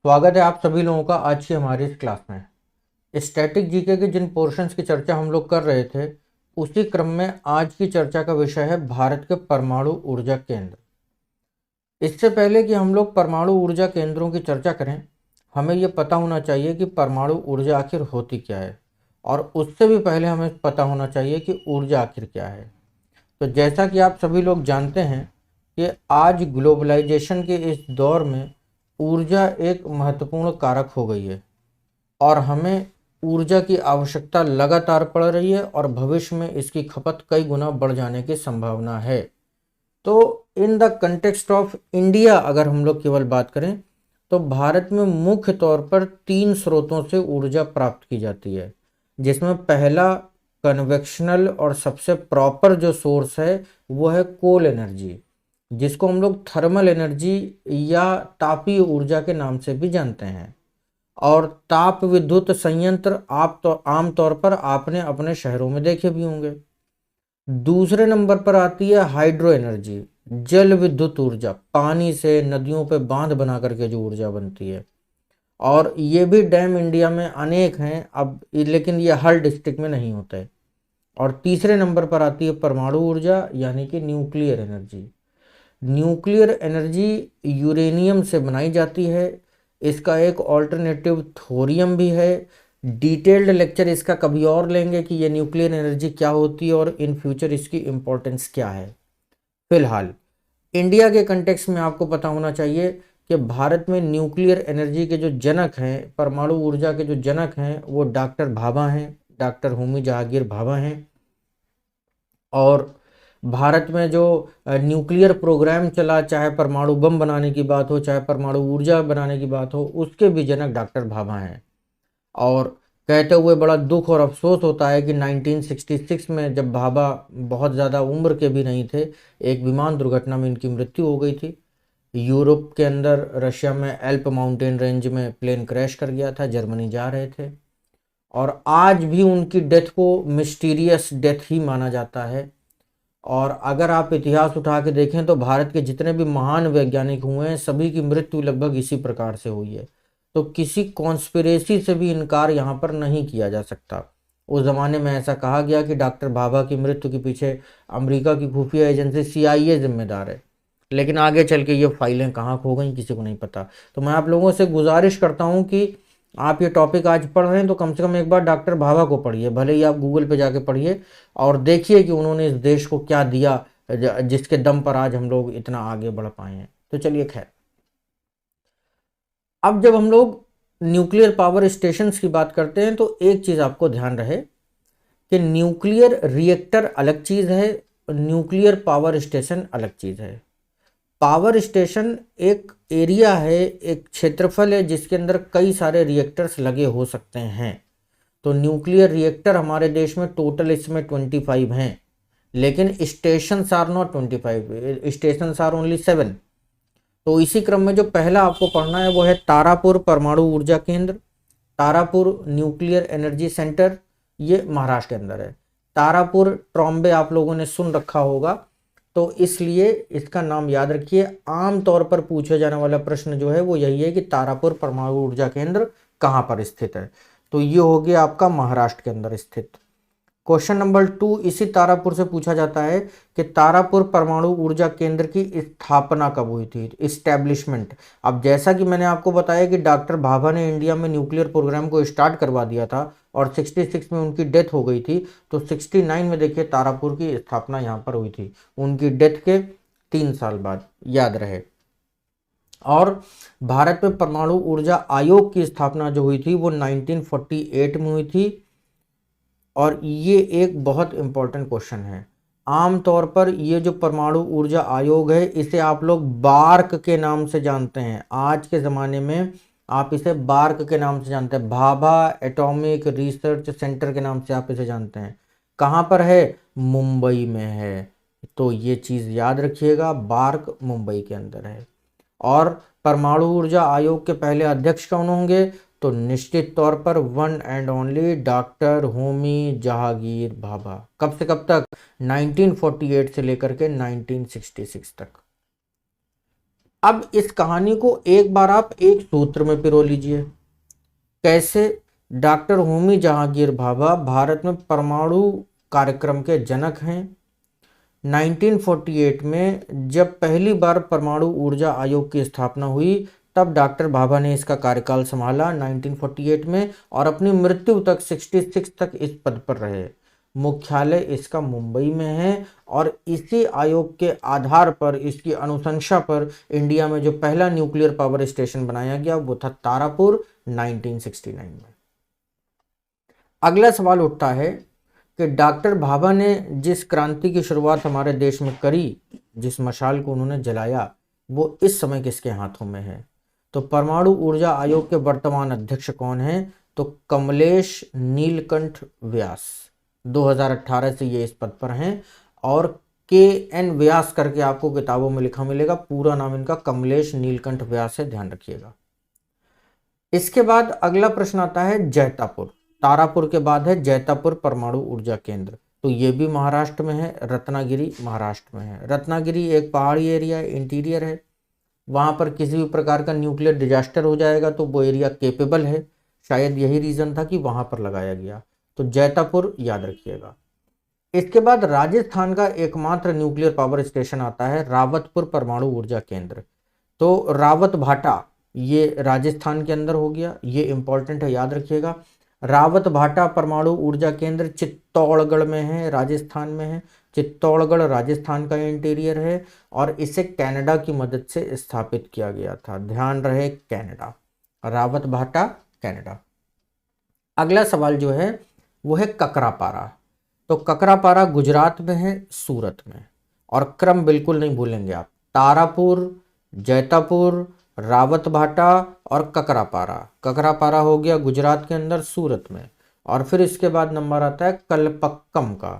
स्वागत है आप सभी लोगों का आज की हमारी इस क्लास में। स्टैटिक जीके के जिन पोर्शंस की चर्चा हम लोग कर रहे थे, उसी क्रम में आज की चर्चा का विषय है भारत के परमाणु ऊर्जा केंद्र। इससे पहले कि हम लोग परमाणु ऊर्जा केंद्रों की चर्चा करें, हमें ये पता होना चाहिए कि परमाणु ऊर्जा आखिर होती क्या है, और उससे भी पहले हमें पता होना चाहिए कि ऊर्जा आखिर क्या है। तो जैसा कि आप सभी लोग जानते हैं कि आज ग्लोबलाइजेशन के इस दौर में ऊर्जा एक महत्वपूर्ण कारक हो गई है, और हमें ऊर्जा की आवश्यकता लगातार पड़ रही है और भविष्य में इसकी खपत कई गुना बढ़ जाने की संभावना है। तो in the context of India अगर हम लोग केवल बात करें, तो भारत में मुख्य तौर पर 3 स्रोतों से ऊर्जा प्राप्त की जाती है, जिसमें पहला कन्वेक्शनल और सबसे प्रॉपर जो सोर्स है वो है कोल एनर्जी, जिसको हम लोग थर्मल एनर्जी या तापीय ऊर्जा के नाम से भी जानते हैं। और ताप विद्युत संयंत्र आप तो आमतौर पर आपने अपने शहरों में देखे भी होंगे। दूसरे नंबर पर आती है हाइड्रो एनर्जी, जल विद्युत ऊर्जा, पानी से नदियों पे बांध बना करके जो ऊर्जा बनती है, और ये भी डैम इंडिया में अनेक हैं अब, लेकिन ये हर डिस्ट्रिक्ट में नहीं होते। और तीसरे नंबर पर आती है परमाणु ऊर्जा यानी कि nuclear energy. Nuclear energy uranium से बनाई जाती है। इसका एक ऑल्टरनेटिव थोरियम भी है। डिटेल्ड लेक्चर इसका कभी और लेंगे कि ये न्यूक्लियर एनर्जी क्या होती है और इन फ्यूचर इसकी इम्पोर्टेंस क्या है। फिलहाल इंडिया के कंटेक्स्ट में आपको पता होना चाहिए कि भारत में न्यूक्लियर एनर्जी के जो जनक हैं, परमाणु ऊर्जा के जो जनक हैं, वो डॉक्टर भाभा हैं, डॉक्टर होमी जहांगीर भाभा हैं। और भारत में जो न्यूक्लियर प्रोग्राम चला, चाहे परमाणु बम बनाने की बात हो, चाहे परमाणु ऊर्जा बनाने की बात हो, उसके भी जनक डॉक्टर भाभा हैं। और कहते हुए बड़ा दुख और अफसोस होता है कि 1966 में जब भाभा बहुत ज़्यादा उम्र के भी नहीं थे, एक विमान दुर्घटना में इनकी मृत्यु हो गई थी। यूरोप के अंदर रशिया में एल्प माउंटेन रेंज में प्लेन क्रैश कर गया था, जर्मनी जा रहे थे। और आज भी उनकी डेथ को मिस्टीरियस डेथ ही माना जाता है। और अगर आप इतिहास उठा के देखें तो भारत के जितने भी महान वैज्ञानिक हुए हैं, सभी की मृत्यु लगभग इसी प्रकार से हुई है। तो किसी कॉन्स्पिरेसी से भी इनकार यहाँ पर नहीं किया जा सकता। उस जमाने में ऐसा कहा गया कि डॉक्टर भाभा की मृत्यु के पीछे अमेरिका की खुफिया एजेंसी CIA जिम्मेदार है, लेकिन आगे चल के ये फाइलें कहाँ खो गई किसी को नहीं पता। तो मैं आप लोगों से गुजारिश करता हूँ कि आप ये टॉपिक आज पढ़ रहे हैं तो कम से कम एक बार डॉक्टर भाभा को पढ़िए, भले ही आप गूगल पे जाके पढ़िए, और देखिए कि उन्होंने इस देश को क्या दिया जिसके दम पर आज हम लोग इतना आगे बढ़ पाए हैं। तो चलिए खैर, अब जब हम लोग न्यूक्लियर पावर स्टेशंस की बात करते हैं तो एक चीज़ आपको ध्यान रहे कि न्यूक्लियर रिएक्टर अलग चीज़ है, न्यूक्लियर पावर स्टेशन अलग चीज़ है। पावर स्टेशन एक एरिया है, एक क्षेत्रफल है जिसके अंदर कई सारे रिएक्टर्स लगे हो सकते हैं। तो न्यूक्लियर रिएक्टर हमारे देश में टोटल इसमें 25 हैं, लेकिन station are not 25, station are only 7। तो इसी क्रम में जो पहला आपको पढ़ना है वो है तारापुर परमाणु ऊर्जा केंद्र, तारापुर न्यूक्लियर एनर्जी सेंटर, ये महाराष्ट्र के अंदर है। तारापुर ट्रॉम्बे आप लोगों ने सुन रखा होगा, तो इसलिए इसका नाम याद रखिए। आमतौर पर पूछे जाने वाला प्रश्न जो है वो यही है कि तारापुर परमाणु ऊर्जा केंद्र कहाँ पर स्थित है। तो ये हो गया आपका महाराष्ट्र के अंदर स्थित। क्वेश्चन नंबर 2 इसी तारापुर से पूछा जाता है कि तारापुर परमाणु ऊर्जा केंद्र की स्थापना कब हुई थी, इस्टेब्लिशमेंट। अब जैसा कि मैंने आपको बताया कि डॉक्टर भाभा ने इंडिया में न्यूक्लियर प्रोग्राम को स्टार्ट करवा दिया था और 66 में उनकी डेथ हो गई थी, तो 69 में देखिए तारापुर की स्थापना यहाँ पर हुई थी, उनकी डेथ के 3 साल बाद, याद रहे। और भारत में परमाणु ऊर्जा आयोग की स्थापना जो हुई थी वो 1948 में हुई थी। और ये एक बहुत इंपॉर्टेंट क्वेश्चन है। आमतौर पर ये जो परमाणु ऊर्जा आयोग है इसे आप लोग बार्क के नाम से जानते हैं। आज के ज़माने में आप इसे बार्क के नाम से जानते हैं, भाभा एटॉमिक रिसर्च सेंटर के नाम से आप इसे जानते हैं। कहाँ पर है? मुंबई में है। तो ये चीज़ याद रखिएगा, बार्क मुंबई के अंदर है। और परमाणु ऊर्जा आयोग के पहले अध्यक्ष कौन होंगे? तो निश्चित तौर पर one and only doctor Homi Jahangir Bhabha. कब से कब तक? 1948 से लेकर के 1966 तक। अब इस कहानी को एक बार आप एक सूत्र में पिरो लीजिए। कैसे? डॉक्टर होमी जहांगीर भाभा भारत में परमाणु कार्यक्रम के जनक हैं। 1948 में जब पहली बार परमाणु ऊर्जा आयोग की स्थापना हुई, तब डॉक्टर भाभा ने इसका कार्यकाल संभाला 1948 में, और अपनी मृत्यु तक 66 तक इस पद पर रहे। मुख्यालय इसका मुंबई में है, और इसी आयोग के आधार पर, इसकी अनुशंसा पर इंडिया में जो पहला न्यूक्लियर पावर स्टेशन बनाया गया वो था तारापुर 1969 में। अगला सवाल उठता है कि डॉक्टर भाभा ने जिस क्रांति की शुरुआत हमारे देश में करी, जिस मशाल को उन्होंने जलाया, वो इस समय किसके हाथों में है? तो परमाणु ऊर्जा आयोग के वर्तमान अध्यक्ष कौन हैं? तो कमलेश नीलकंठ व्यास। 2018 से ये इस पद पर हैं, और KN व्यास करके आपको किताबों में लिखा मिलेगा। पूरा नाम इनका कमलेश नीलकंठ व्यास है, ध्यान रखिएगा। इसके बाद अगला प्रश्न आता है जैतापुर। तारापुर के बाद है जैतापुर परमाणु ऊर्जा केंद्र। तो ये भी महाराष्ट्र में है, रत्नागिरी महाराष्ट्र में है। रत्नागिरी एक पहाड़ी एरिया है, इंटीरियर है। वहां पर किसी भी प्रकार का न्यूक्लियर डिजास्टर हो जाएगा तो वो एरिया केपेबल है। शायद यही रीजन था कि वहां पर लगाया गया। तो जैतापुर याद रखिएगा। इसके बाद राजस्थान का एकमात्र न्यूक्लियर पावर स्टेशन आता है रावतपुर परमाणु ऊर्जा केंद्र। तो रावत भाटा ये राजस्थान के अंदर हो गया, ये इंपॉर्टेंट है, याद रखिएगा। रावत भाटा परमाणु ऊर्जा केंद्र चित्तौड़गढ़ में है, राजस्थान में है। चित्तौड़गढ़ राजस्थान का इंटीरियर है, और इसे कनाडा की मदद से स्थापित किया गया था। ध्यान रहे, कनाडा, रावत भाटा कनाडा। अगला सवाल जो है वो है ककरापारा। तो ककरापारा गुजरात में है, सूरत में। और क्रम बिल्कुल नहीं भूलेंगे आप, तारापुर, जैतापुर, रावत भाटा और ककरापारा। ककरापारा हो गया गुजरात के अंदर, सूरत में। और फिर इसके बाद नंबर आता है कलपक्कम का।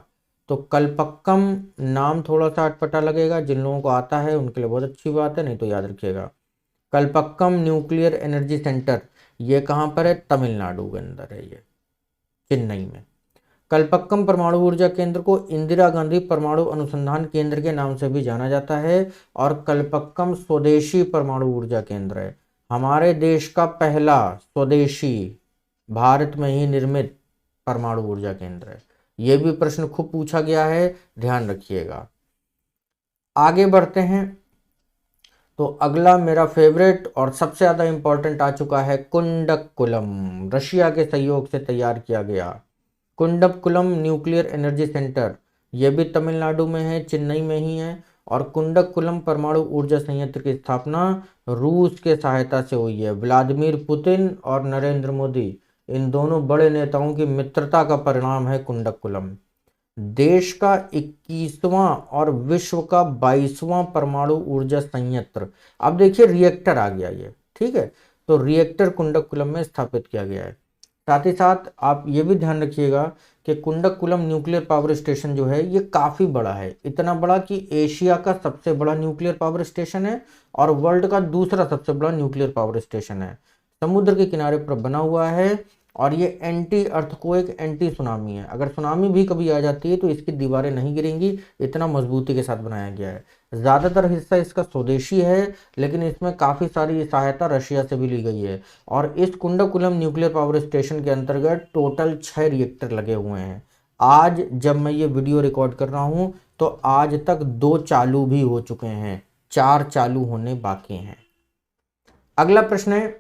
तो कलपक्कम नाम थोड़ा सा अटपटा लगेगा, जिन लोगों को आता है उनके लिए बहुत अच्छी बात है, नहीं तो याद रखिएगा। कलपक्कम न्यूक्लियर एनर्जी सेंटर, ये कहाँ पर है? तमिलनाडु के अंदर है, ये चेन्नई में। कलपक्कम परमाणु ऊर्जा केंद्र को इंदिरा गांधी परमाणु अनुसंधान केंद्र के नाम से भी जाना जाता है, और कलपक्कम स्वदेशी परमाणु ऊर्जा केंद्र है। हमारे देश का पहला स्वदेशी, भारत में ही निर्मित परमाणु ऊर्जा केंद्र है। यह भी प्रश्न खूब पूछा गया है, ध्यान रखिएगा। आगे बढ़ते हैं। तो अगला मेरा फेवरेट और सबसे ज्यादा इंपॉर्टेंट आ चुका है कुंडकुलम। रशिया के सहयोग से तैयार किया गया कुंडकुलम न्यूक्लियर एनर्जी सेंटर, यह भी तमिलनाडु में है, चेन्नई में ही है। और कुंडकुलम परमाणु ऊर्जा संयंत्र की स्थापना रूस के सहायता से हुई है। व्लादिमीर पुतिन और नरेंद्र मोदी, इन दोनों बड़े नेताओं की मित्रता का परिणाम है कुंडकुलम। देश का 21वां और विश्व का 22वां परमाणु ऊर्जा संयंत्र। अब देखिए रिएक्टर आ गया ये, ठीक है। तो रिएक्टर कुंडकुलम में स्थापित किया गया है। साथ ही साथ आप ये भी ध्यान रखिएगा कि कुंडकुलम न्यूक्लियर पावर स्टेशन जो है ये काफ़ी बड़ा है। इतना बड़ा कि एशिया का सबसे बड़ा न्यूक्लियर पावर स्टेशन है, और वर्ल्ड का दूसरा सबसे बड़ा न्यूक्लियर पावर स्टेशन है। समुद्र के किनारे पर बना हुआ है, और ये एंटी अर्थक्वेक, एंटी सुनामी है। अगर सुनामी भी कभी आ जाती है तो इसकी दीवारें नहीं गिरेंगी, इतना मजबूती के साथ बनाया गया है। ज़्यादातर हिस्सा इसका स्वदेशी है, लेकिन इसमें काफ़ी सारी सहायता रशिया से भी ली गई है। और इस कुंडकुलम न्यूक्लियर पावर स्टेशन के अंतर्गत टोटल 6 रिएक्टर लगे हुए हैं। आज जब मैं ये वीडियो रिकॉर्ड कर रहा हूँ तो आज तक 2 चालू भी हो चुके हैं, 4 चालू होने बाकी हैं। अगला प्रश्न है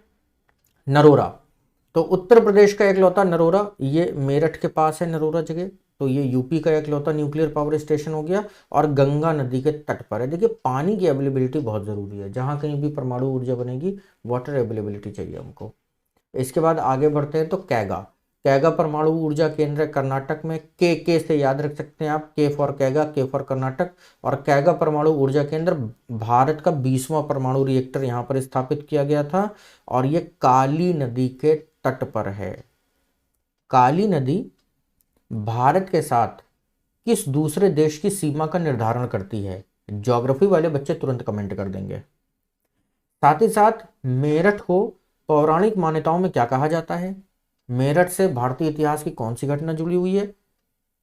नरोरा। तो उत्तर प्रदेश का एकलौता नरोरा, ये मेरठ के पास है नरोरा जगह। तो ये यूपी का एकलौता न्यूक्लियर पावर स्टेशन हो गया, और गंगा नदी के तट पर है। देखिए पानी की अवेलेबिलिटी बहुत ज़रूरी है, जहाँ कहीं भी परमाणु ऊर्जा बनेगी वाटर अवेलेबिलिटी चाहिए हमको। इसके बाद आगे बढ़ते हैं। तो कैगा, कैगा परमाणु ऊर्जा केंद्र है कर्नाटक में। के से याद रख सकते हैं आप, के फॉर कैगा, के फॉर कर्नाटक। और कैगा परमाणु ऊर्जा केंद्र भारत का 20वां परमाणु रिएक्टर यहाँ पर स्थापित किया गया था, और ये काली नदी के तट पर है। काली नदी भारत के साथ किस दूसरे देश की सीमा का निर्धारण करती है? ज्योग्राफी वाले बच्चे तुरंत कमेंट कर देंगे। साथ ही साथ मेरठ को पौराणिक मान्यताओं में क्या कहा जाता है? मेरठ से भारतीय इतिहास की कौन सी घटना जुड़ी हुई है?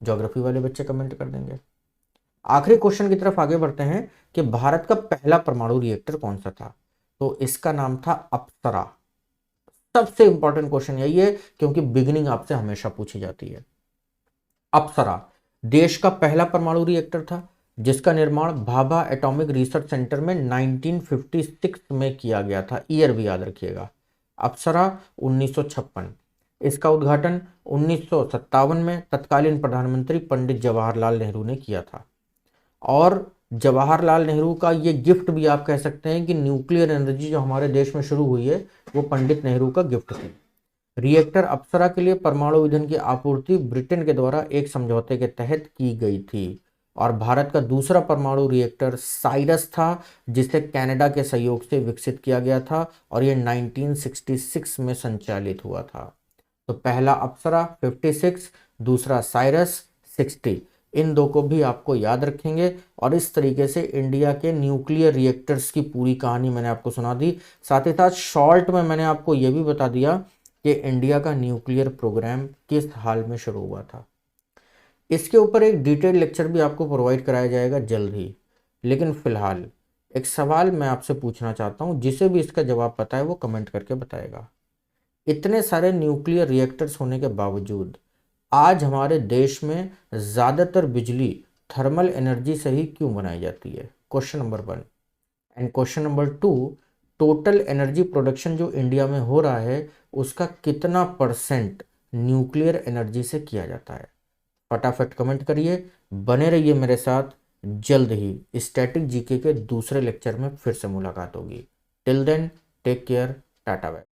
ज्योग्राफी वाले बच्चे कमेंट कर देंगे। आखिरी क्वेश्चन की तरफ आगे बढ़ते हैं कि भारत का पहला परमाणु रिएक्टर कौन सा था। तो इसका नाम था अप्सरा। सबसे इंपॉर्टेंट क्वेश्चन यही है क्योंकि बिगिनिंग आपसे हमेशा पूछी जाती है। अप्सरा देश का पहला परमाणु रिएक्टर था जिसका निर्माण भाभा एटॉमिक रिसर्च सेंटर में 1956 में किया गया था। ईयर भी याद रखिएगा, अप्सरा 1956। इसका उद्घाटन 1957 में तत्कालीन प्रधानमंत्री पंडित जवाहरलाल नेहरू ने किया था। और जवाहरलाल नेहरू का ये गिफ्ट भी आप कह सकते हैं कि न्यूक्लियर एनर्जी जो हमारे देश में शुरू हुई है वो पंडित नेहरू का गिफ्ट थी। रिएक्टर अप्सरा के लिए परमाणु ईंधन की आपूर्ति ब्रिटेन के द्वारा एक समझौते के तहत की गई थी। और भारत का दूसरा परमाणु रिएक्टर साइरस था जिसे कनाडा के सहयोग से विकसित किया गया था और यह 1966 में संचालित हुआ था। तो पहला अप्सरा 56, दूसरा साइरस 60। इन दो को भी आपको याद रखेंगे। और इस तरीके से इंडिया के न्यूक्लियर रिएक्टर्स की पूरी कहानी मैंने आपको सुना दी। साथ ही साथ शॉर्ट में मैंने आपको यह भी बता दिया कि इंडिया का न्यूक्लियर प्रोग्राम किस हाल में शुरू हुआ था। इसके ऊपर एक डिटेल्ड लेक्चर भी आपको प्रोवाइड कराया जाएगा जल्द ही। लेकिन फिलहाल एक सवाल मैं आपसे पूछना चाहता हूं, जिसे भी इसका जवाब पता है वो कमेंट करके बताएगा। इतने सारे न्यूक्लियर रिएक्टर्स होने के बावजूद आज हमारे देश में ज़्यादातर बिजली थर्मल एनर्जी से ही क्यों बनाई जाती है? Question number 1। And question number 2, total energy production जो इंडिया में हो रहा है उसका कितना परसेंट न्यूक्लियर एनर्जी से किया जाता है? फटाफट कमेंट करिए, बने रहिए मेरे साथ। जल्द ही स्टैटिक जीके के दूसरे लेक्चर में फिर से मुलाकात होगी। Till then take care, tata bye.